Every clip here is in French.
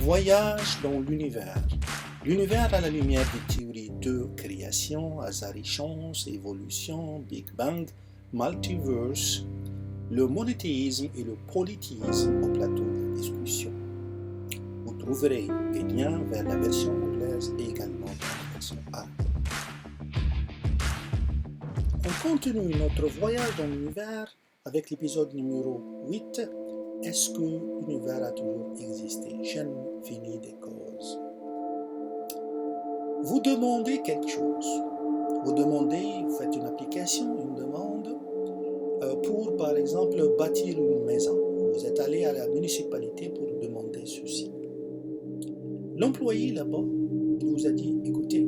Voyage dans l'univers. L'univers à la lumière des théories de création, hasard et chance, évolution, Big Bang, multiverse, le monothéisme et le polythéisme au plateau de discussion. Vous trouverez des liens vers la version anglaise et également la version arabe. On continue notre voyage dans l'univers avec l'épisode numéro 8. Est-ce que l'univers a toujours existé? Chaîne finie des causes. Vous demandez quelque chose. Vous faites une application, une demande pour, par exemple, bâtir une maison. Vous êtes allé à la municipalité pour demander ceci. L'employé là-bas, il vous a dit, écoutez,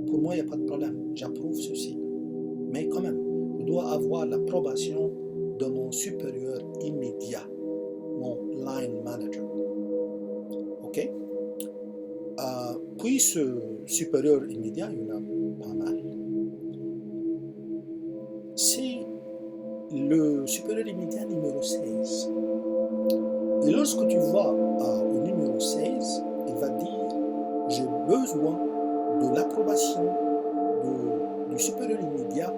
pour moi, il n'y a pas de problème, j'approuve ceci. Mais quand même, je dois avoir l'approbation de mon supérieur immédiat, mon line manager. OK? Puis ce supérieur immédiat, il y en a pas mal. C'est le supérieur immédiat numéro 16. Et lorsque tu vas au numéro 16, il va dire, j'ai besoin de l'approbation du supérieur immédiat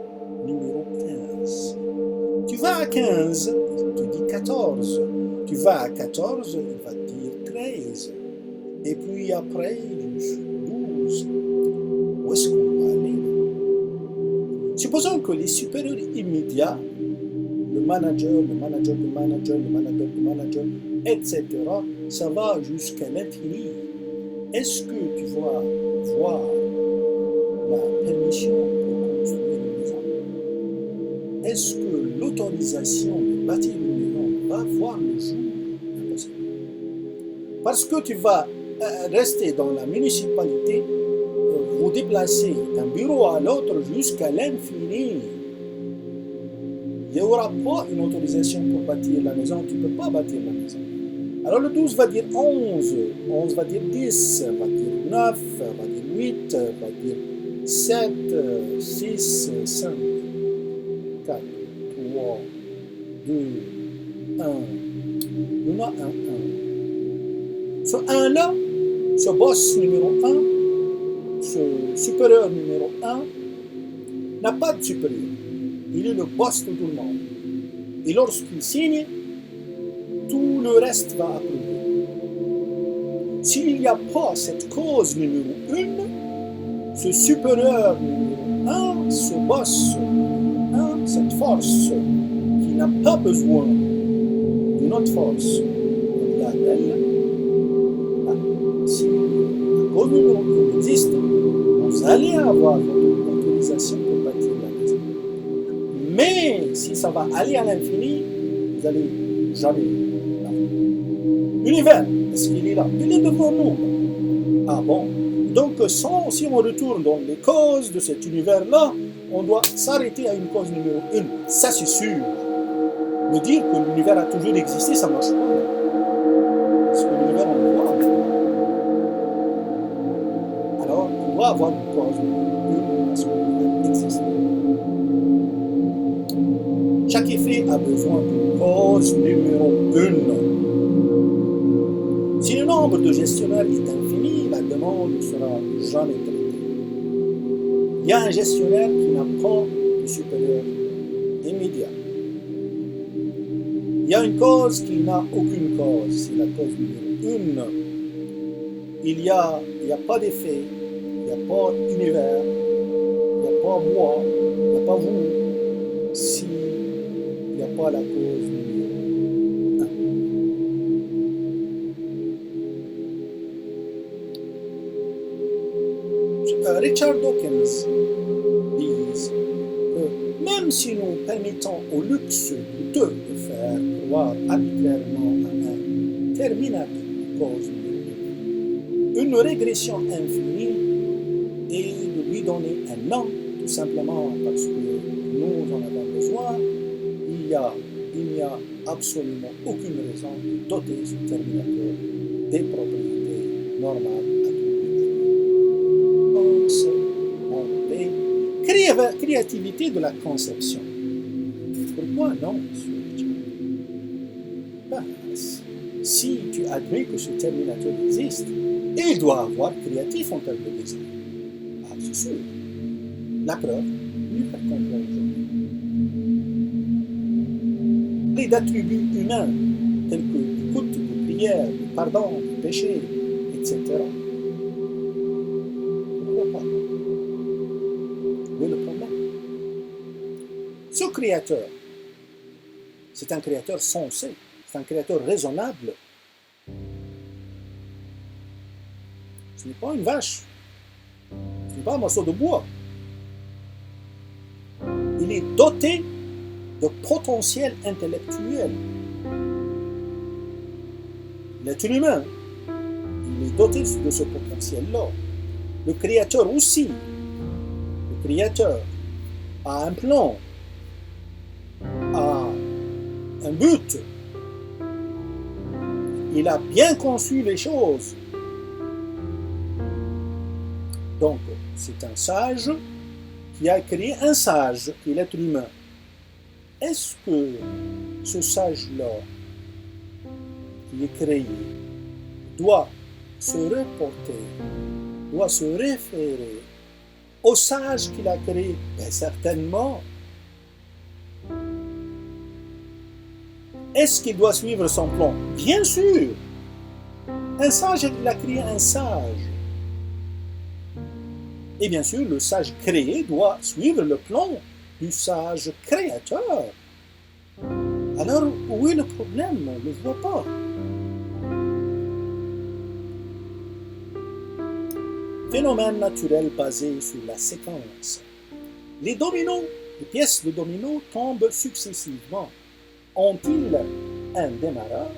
numéro 15. Tu vas à 15, il te dit 14. Tu vas à 14, il va te dire 13. Et puis après, 12. Où est-ce qu'on va aller? Supposons que les supérieurs immédiats, le manager, etc., ça va jusqu'à l'infini. Est-ce que tu vas voir la permission pour construire une maison? Est-ce que l'autorisation de bâtir une maison va voir le jour? Impossible. Parce que tu vas rester dans la municipalité, vous déplacer d'un bureau à l'autre jusqu'à l'infini. Il n'y aura pas une autorisation pour bâtir la maison, tu ne peux pas bâtir la maison. Alors le 12 va dire 11, 11 va dire 10, va dire 9, va dire 8, va dire 7, 6, 5, 4, 3, 2, 1. Il y en a un 1. Ce 1-là, ce boss numéro 1, ce supérieur numéro 1, n'a pas de supérieur. Il est le boss de tout le monde. Et lorsqu'il signe, tout le reste va approuver. S'il n'y a pas cette cause numéro 1, ce supérieur numéro 1, ce boss numéro 1, cette force qui n'a pas besoin d'une autre force, au-delà d'elle, si la cause numéro 1 existe, vous allez avoir votre autorisation pour bâtir la maison. Mais si ça va aller à l'infini, vous n'allez jamais là. L'univers, est-ce qu'il est là? Il est devant nous. Ah bon? Donc si on retourne dans les causes de cet univers-là, on doit s'arrêter à une cause numéro 1. Ça c'est sûr. Me dire que l'univers a toujours existé, ça ne marche pas. Parce que l'univers, on le voit. Alors, on doit avoir une cause numéro 1 parce que l'univers existe. Chaque effet a besoin d'une cause numéro 1. Si le nombre de gestionnaires est infini, la demande ne sera jamais traitée. Il y a un gestionnaire qui n'a pas de supérieur immédiat. Il y a une cause qui n'a aucune cause, c'est la cause numéro 1. Il n'y a pas d'effet, il n'y a pas d'univers, il n'y a pas moi, il n'y a pas vous, si il n'y a pas la cause numéro 1. Richard Dawkins dit que même si nous permettons au luxe douteux de faire croire arbitrairement à un terminateur de cause numéro 1, une régression infinie et de lui donner un nom, tout simplement parce que nous en avons besoin, il n'y a absolument aucune raison de doter ce terminateur des propriétés normales attribuées. Créativité de la conception. Pourquoi non, monsieur Richard? si tu admets que ce Terminator existe, il doit avoir créatif en termes de design. Ah, c'est sûr. La preuve, nulle part qu'on voit aujourd'hui. Les attributs humains, tels que l'écoute, les prières, le pardon, le péché, etc. Pourquoi pas? Où est le problème? Ce créateur, c'est un créateur sensé, c'est un créateur raisonnable. Ce n'est pas une vache, ce n'est pas un morceau de bois. Il est doté de potentiel intellectuel. L'être humain, il est doté de ce potentiel-là. Le créateur aussi. Le créateur a un plan, a un but. Il a bien conçu les choses. Donc, c'est un sage qui a créé un sage, qui est l'être humain. Est-ce que ce sage-là, qui est créé, doit se reporter, doit se référer au sage qu'il a créé? Bien, certainement. Est-ce qu'il doit suivre son plan? Bien sûr. Un sage, il a créé un sage. Et bien sûr, le sage créé doit suivre le plan du sage créateur. Alors, où est le problème? On ne le voit pas. Phénomène naturel basé sur la séquence. Les dominos, les pièces de dominos tombent successivement. Ont-ils un démarreur?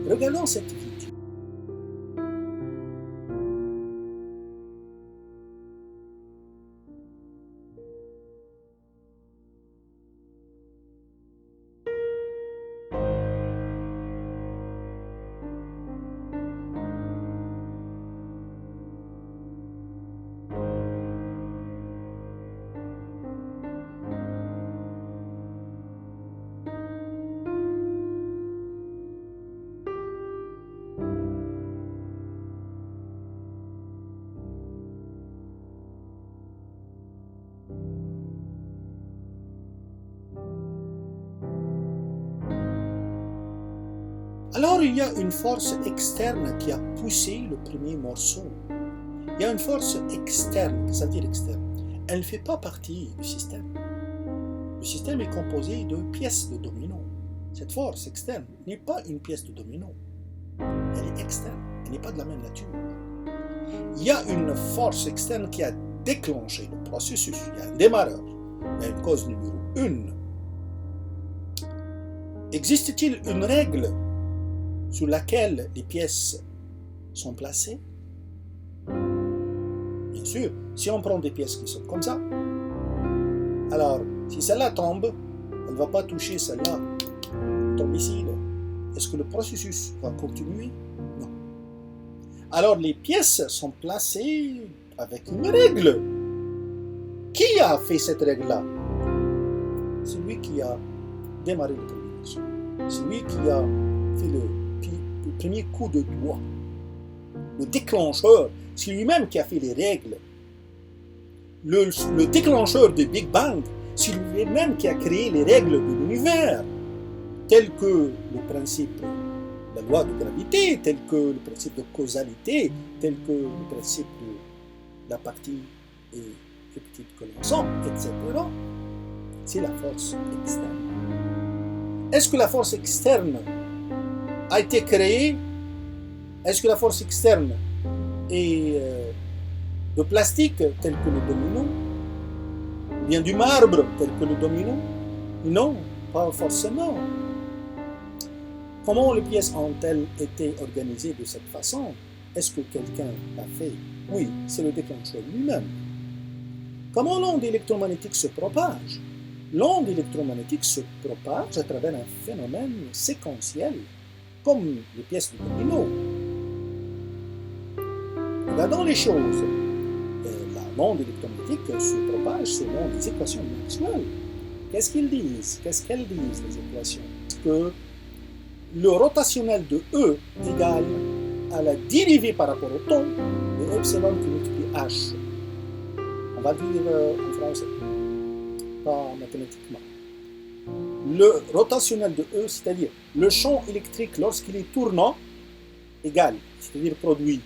Regardons cette vidéo. Alors il y a une force externe qui a poussé le premier morceau. Il y a une force externe, ça veut dire externe. Elle ne fait pas partie du système. Le système est composé de pièces de domino. Cette force externe n'est pas une pièce de domino. Elle est externe, elle n'est pas de la même nature. Il y a une force externe qui a déclenché le processus. Il y a un démarreur. Il y a une cause numéro 1. Existe-t-il une règle sur laquelle les pièces sont placées? Bien sûr, si on prend des pièces qui sont comme ça, alors si celle-là tombe, elle ne va pas toucher celle-là, tombe ici. Est-ce que le processus va continuer? Non. Alors les pièces sont placées avec une règle. Qui a fait cette règle-là? Celui qui a démarré le premier morceau. Celui qui a fait le premier coup de doigt. Le déclencheur, c'est lui-même qui a fait les règles. Le déclencheur du Big Bang, c'est lui-même qui a créé les règles de l'univers, telles que le principe de la loi de gravité, telles que le principe de causalité, telles que le principe de la partie est plus petite que l'ensemble, etc. C'est la force externe. Est-ce que la force externe a été créée? Est-ce que la force externe est de plastique tel que le domino? Ou bien du marbre tel que le domino? Non, pas forcément. Comment les pièces ont-elles été organisées de cette façon? Est-ce que quelqu'un l'a fait? Oui, c'est le déclencheur lui-même. Comment l'onde électromagnétique se propage? L'onde électromagnétique se propage à travers un phénomène séquentiel, comme les pièces de domino. Regardons les choses. L'onde électromagnétique se propage selon des équations Maxwell. Qu'est-ce qu'ils disent? Qu'est-ce qu'elles disent, les équations? Que le rotationnel de E égale à la dérivée par rapport au temps de epsilon qui multiplie H. On va dire en français, pas mathématiquement. Le rotationnel de E, c'est-à-dire le champ électrique lorsqu'il est tournant, égal, c'est-à-dire produit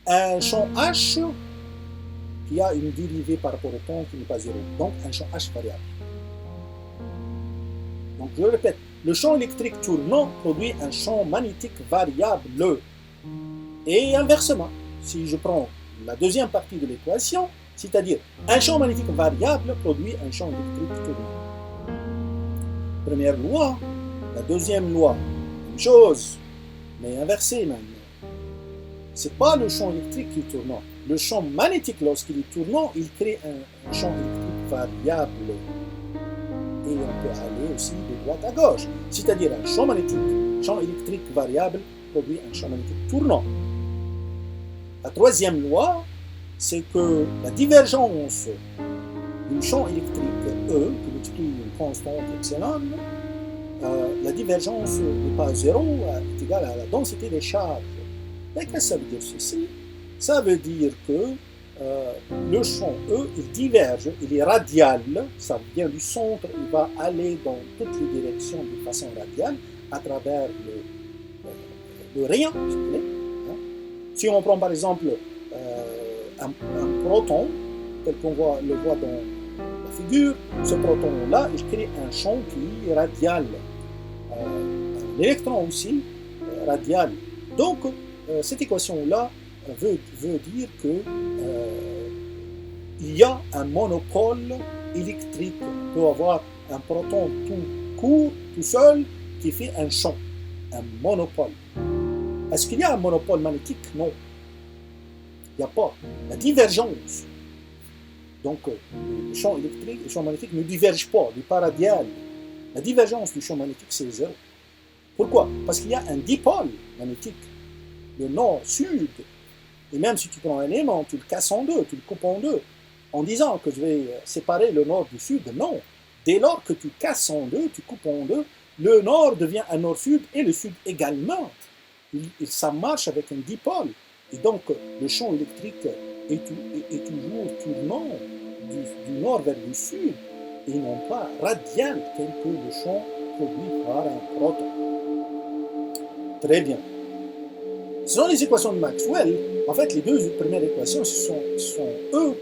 un champ H qui a une dérivée par rapport au temps qui n'est pas zéro, donc un champ H variable. Donc je répète, le champ électrique tournant produit un champ magnétique variable. Et inversement, si je prends la deuxième partie de l'équation, c'est-à-dire un champ magnétique variable produit un champ électrique tournant. Première loi, la deuxième loi, même chose, mais inversée maintenant. Ce n'est pas le champ électrique qui est tournant. Le champ magnétique, lorsqu'il est tournant, il crée un champ électrique variable. Et on peut aller aussi de droite à gauche. C'est-à-dire un champ électrique variable produit un champ magnétique tournant. La troisième loi, c'est que la divergence du champ électrique E, qui multiplie une constante epsilon, la divergence n'est pas zéro, est égale à la densité des charges. Mais qu'est-ce que ça veut dire ceci? Ça veut dire que le champ E, il diverge, il est radial, ça vient du centre, il va aller dans toutes les directions de façon radiale à travers le rayon, si vous voulez. Si on prend par exemple un proton, tel qu'on le voit dans la figure, ce proton-là, il crée un champ qui est radial. Un électron aussi, radial. Donc, cette équation-là veut dire que il y a un monopôle électrique. On peut avoir un proton tout court, tout seul, qui fait un champ, un monopôle. Est-ce qu'il y a un monopôle magnétique? Non. Il n'y a pas. La divergence. Donc, le champ électrique, le champ magnétique ne diverge pas, il n'est pas radial. La divergence du champ magnétique, c'est zéro. Pourquoi? Parce qu'il y a un dipôle magnétique, le nord-sud. Et même si tu prends un élément, tu le casses en deux, tu le coupes en deux, en disant que je vais séparer le nord du sud, non. Dès lors que tu casses en deux, tu coupes en deux, le nord devient un nord-sud et le sud également. Ça marche avec un dipôle. Et donc, le champ électrique est toujours tournant du nord vers le sud et non pas radial tel que le champ produit par un proton. Très bien. Selon les équations de Maxwell, en fait, les deux premières équations, ce sont eux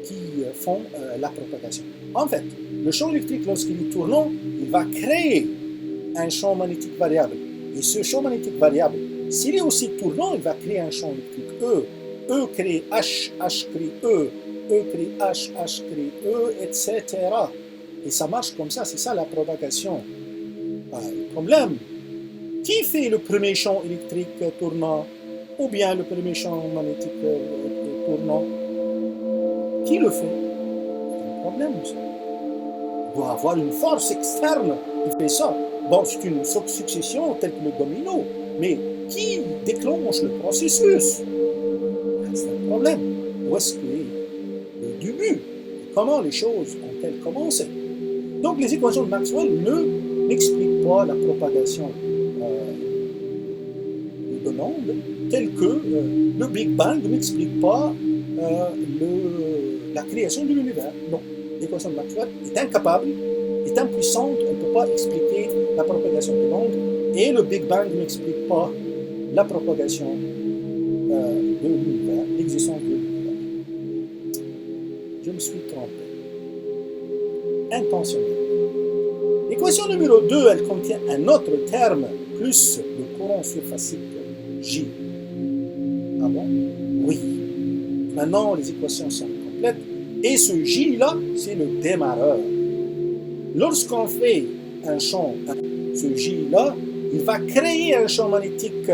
qui font la propagation. En fait, le champ électrique, lorsqu'il est tournant, il va créer un champ magnétique variable. Et ce champ magnétique variable, s'il est aussi tournant, il va créer un champ électrique E. E crée H, H crée E crée H, H crée E, etc. Et ça marche comme ça, c'est ça la propagation. Le problème, qui fait le premier champ électrique tournant ou bien le premier champ magnétique tournant? Qui le fait? C'est un problème, ça. Il doit avoir une force externe qui fait ça. Bon, c'est une succession telle que le domino, mais qui déclenche le processus? C'est un problème. Où est-ce qu'est le début? Comment les choses ont-elles commencé? Donc les équations de Maxwell n'expliquent pas la propagation de l'onde telle que le Big Bang n'explique pas la création de l'univers. Non, l'équation de Maxwell est incapable, est impuissante, on ne peut pas expliquer la propagation de l'onde et le Big Bang n'explique pas la propagation de l'univers, l'existence de l'univers. Je me suis trompé. Intentionnellement. L'équation numéro 2, elle contient un autre terme, plus le courant surfacique J. Ah bon? Oui. Maintenant, les équations sont complètes. Et ce J-là, c'est le démarreur. Lorsqu'on fait un champ, ce J-là, il va créer un champ magnétique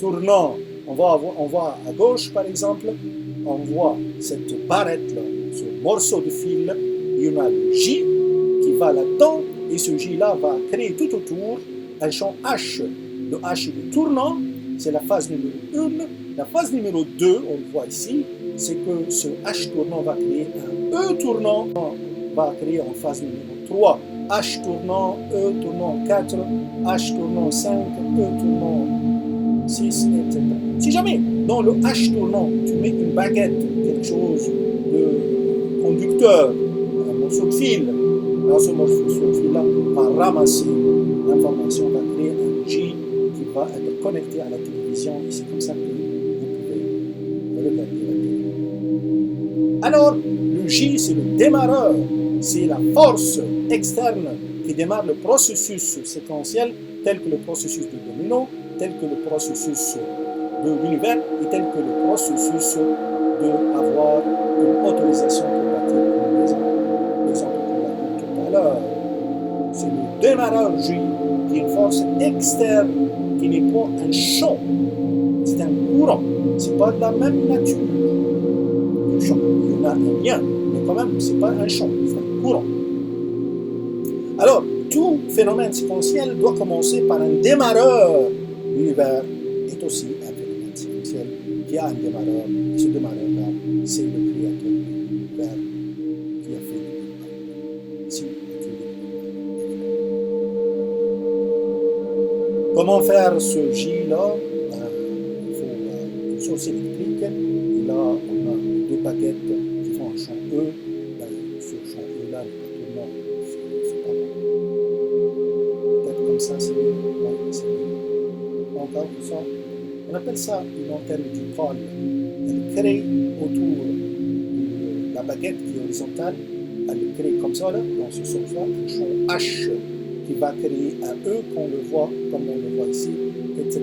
tournant. On voit à gauche, par exemple, on voit cette barrette-là, ce morceau de fil. Il y en a le J qui va là-dedans, et ce J-là va créer tout autour un champ H. Le H est tournant, c'est la phase numéro 1. La phase numéro 2, on le voit ici, c'est que ce H tournant va créer un E tournant, va créer en phase numéro 3 H tournant, E tournant 4, H tournant 5, E tournant 6, etc. Si jamais dans le H tournant, tu mets une baguette, quelque chose de conducteur, un morceau de fil, dans ce morceau de fil-là va ramasser l'information, va créer un J qui va être connecté à la télévision et c'est comme ça que vous pouvez regarder la télé. Alors, le J, c'est le démarreur, c'est la force externe qui démarre le processus séquentiel tel que le processus de domino, tel que le processus de l'univers et tel que le processus d'avoir une autorisation pour bâtir une maison. L'exemple qu'on a vu tout à l'heure, c'est le démarreur J qui est une force externe qui n'est pas un champ, c'est un courant, c'est pas de la même nature. Le champ, il y a un lien, mais quand même, c'est pas un champ, c'est un courant. Alors, tout phénomène séquentiel doit commencer par un démarreur. L'univers est aussi un phénomène séquentiel qui a un démarreur, et ce démarreur-là, c'est le créateur de l'univers qui a fait l'univers. Si, comment faire ce J-là? Il faut une source électrique, et là, on a deux baguettes qui font un champ E. Ce champ E-là, c'est pas bon. Peut-être comme ça, c'est mieux. Ouais, c'est mieux. Encore ça. On appelle ça une antenne dipôle. Elle crée autour de la baguette qui est horizontale, elle crée comme ça, là, dans ce sens-là, un champ H qui va créer un E qu'on le voit, comme on le voit ici, etc.,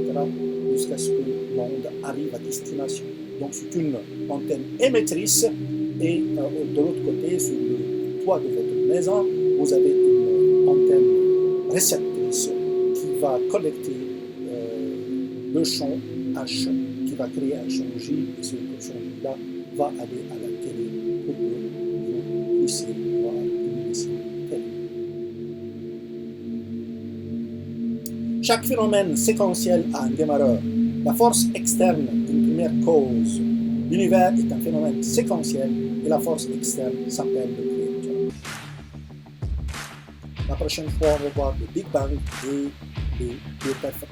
jusqu'à ce que l'onde arrive à destination. Donc c'est une antenne émettrice et de l'autre côté, sur le toit de votre maison, vous avez une antenne réceptrice qui va collecter le champ H, qui va créer un champ J, et ce champ J-là va aller à la télé pour que vous puissiez voir une émission télé. Chaque phénomène séquentiel a un démarreur. La force externe est une première cause. L'univers est un phénomène séquentiel et la force externe s'appelle le créateur. La prochaine fois, on va voir le Big Bang et les deux perfections.